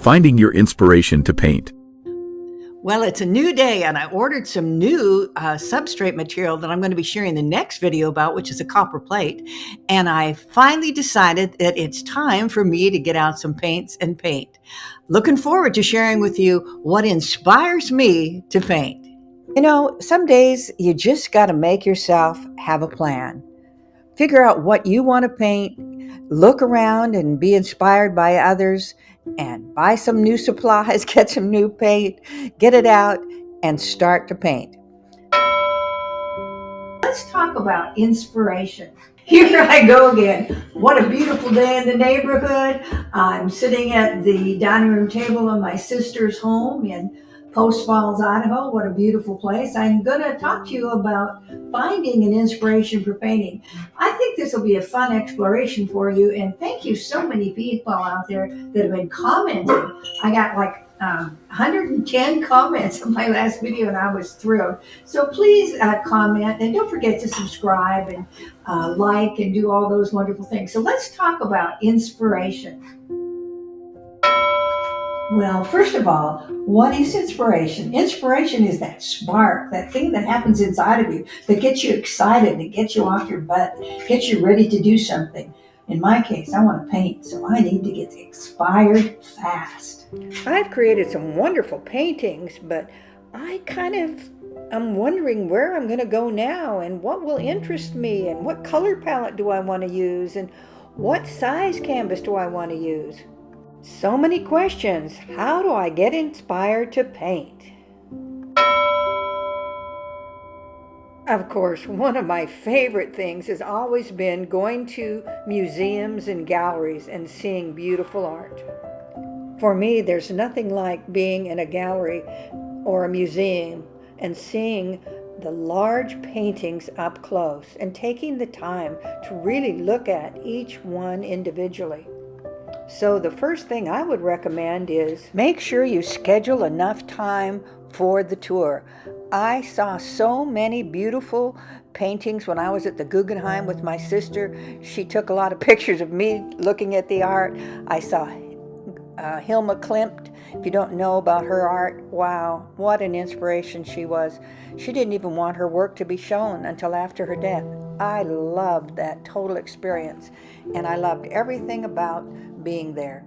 Finding your inspiration to paint. Well, it's a new day, and I ordered some new substrate material that I'm going to be sharing the next video about, which is a copper plate. And I finally decided that it's time for me to get out some paints and paint. Looking forward to sharing with you what inspires me to paint. You know, some days you just got to make yourself have a plan. Figure out what you want to paint, look around and be inspired by others, and buy some new supplies, get some new paint, get it out, and start to paint. Let's talk about inspiration. Here I go again. What a beautiful day in the neighborhood. I'm sitting at the dining room table of my sister's home in Post Falls, Idaho. What a beautiful place. I'm going to talk to you about finding an inspiration for painting. I think this will be a fun exploration for you, and thank you so many people out there that have been commenting. I got like 110 comments on my last video, and I was thrilled. So please comment, and don't forget to subscribe and like and do all those wonderful things. So let's talk about inspiration. Well, first of all, what is inspiration? Inspiration is that spark, that thing that happens inside of you that gets you excited, that gets you off your butt, gets you ready to do something. In my case, I want to paint, so I need to get inspired fast. I've created some wonderful paintings, but I I'm wondering where I'm going to go now and what will interest me and what color palette do I want to use and what size canvas do I want to use. So many questions. How do I get inspired to paint? Of course, one of my favorite things has always been going to museums and galleries and seeing beautiful art. For me, there's nothing like being in a gallery or a museum and seeing the large paintings up close and taking the time to really look at each one individually. So the first thing I would recommend is make sure you schedule enough time for the tour. I saw so many beautiful paintings when I was at the Guggenheim with my sister. She took a lot of pictures of me looking at the art. I saw Hilma Klimt. If you don't know about her art, wow, what an inspiration she was. She didn't even want her work to be shown until after her death. I loved that total experience, and I loved everything about being there.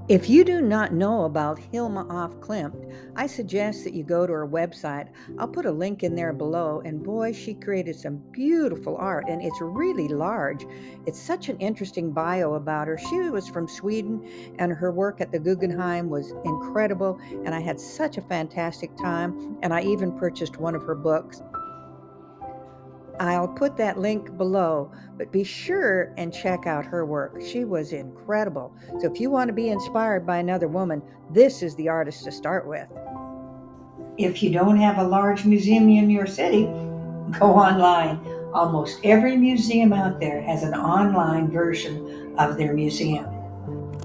If you do not know about Hilma af Klimt, I suggest that you go to her website. I'll put a link in there below, and boy, she created some beautiful art, and it's really large. It's such an interesting bio about her. She was from Sweden, and her work at the Guggenheim was incredible, and I had such a fantastic time, and I even purchased one of her books. I'll put that link below, but be sure and check out her work. She was incredible. So if you want to be inspired by another woman, this is the artist to start with. If you don't have a large museum in your city, go online. Almost every museum out there has an online version of their museum.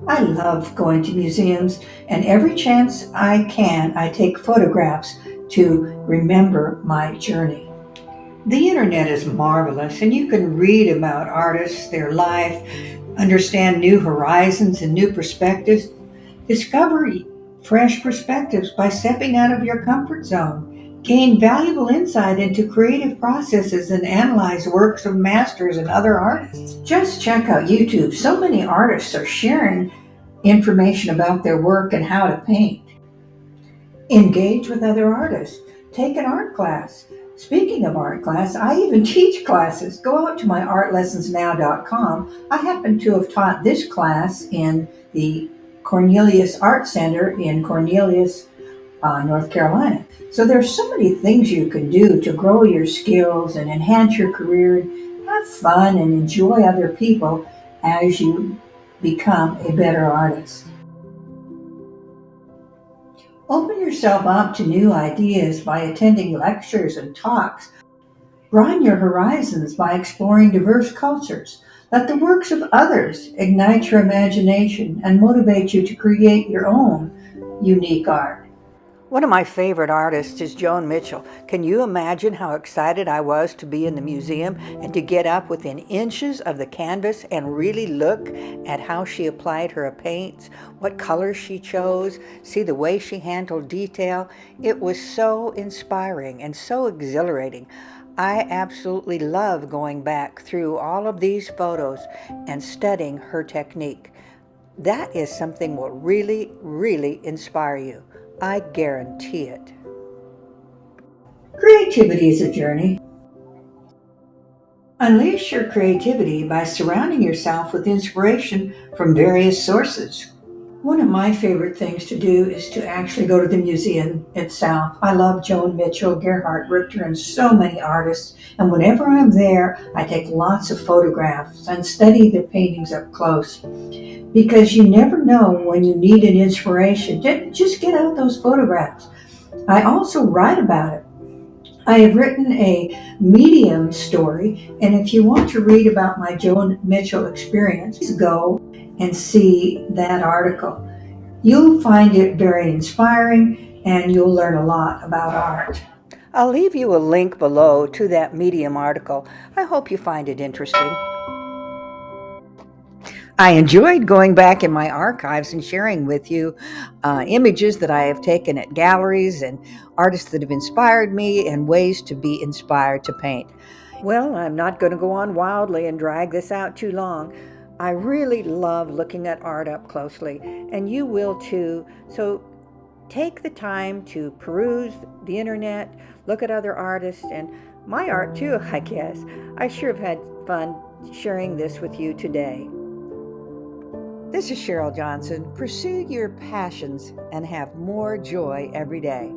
I love going to museums, and every chance I can, I take photographs to remember my journey. The internet is marvelous, and you can read about artists, their life, understand new horizons and new perspectives. Discover fresh perspectives by stepping out of your comfort zone. Gain valuable insight into creative processes and analyze works of masters and other artists. Just check out YouTube. So many artists are sharing information about their work and how to paint. Engage with other artists. Take an art class. Speaking of art class, I even teach classes. Go out to my artlessonsnow.com. I happen to have taught this class in the Cornelius Art Center in Cornelius, North Carolina. So there's so many things you can do to grow your skills and enhance your career, have fun and enjoy other people as you become a better artist. Open yourself up to new ideas by attending lectures and talks. Broaden your horizons by exploring diverse cultures. Let the works of others ignite your imagination and motivate you to create your own unique art. One of my favorite artists is Joan Mitchell. Can you imagine how excited I was to be in the museum and to get up within inches of the canvas and really look at how she applied her paints, what colors she chose, see the way she handled detail? It was so inspiring and so exhilarating. I absolutely love going back through all of these photos and studying her technique. That is something will really, really inspire you. I guarantee it. Creativity is a journey. Unleash your creativity by surrounding yourself with inspiration from various sources. One of my favorite things to do is to actually go to the museum itself. I love Joan Mitchell, Gerhard Richter, and so many artists. And whenever I'm there, I take lots of photographs and study the paintings up close. Because you never know when you need an inspiration. Just get out those photographs. I also write about it. I have written a Medium story, and if you want to read about my Joan Mitchell experience, go and see that article. You'll find it very inspiring, and you'll learn a lot about art. I'll leave you a link below to that Medium article. I hope you find it interesting. I enjoyed going back in my archives and sharing with you images that I have taken at galleries and artists that have inspired me and ways to be inspired to paint. Well, I'm not going to go on wildly and drag this out too long. I really love looking at art up closely, and you will too. So take the time to peruse the internet, look at other artists, and my art too, I guess. I sure have had fun sharing this with you today. This is Cheryl Johnson. Pursue your passions and have more joy every day.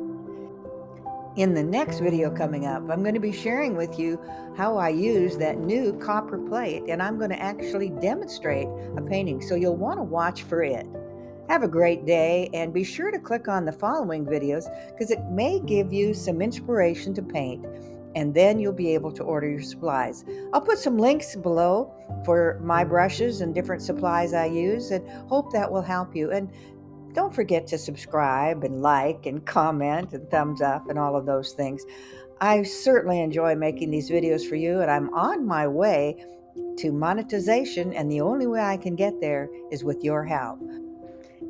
In the next video coming up, I'm going to be sharing with you how I use that new copper plate, and I'm going to actually demonstrate a painting, so you'll want to watch for it. Have a great day, and be sure to click on the following videos because it may give you some inspiration to paint, and then you'll be able to order your supplies. I'll put some links below for my brushes and different supplies I use, and hope that will help you. And don't forget to subscribe and like and comment and thumbs up and all of those things. I certainly enjoy making these videos for you, and I'm on my way to monetization, and the only way I can get there is with your help.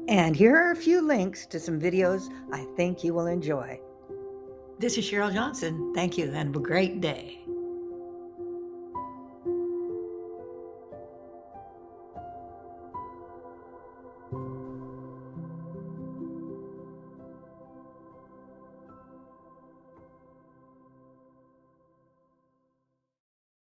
And here are a few links to some videos I think you will enjoy. This is Cheryl Johnson. Thank you, and have a great day.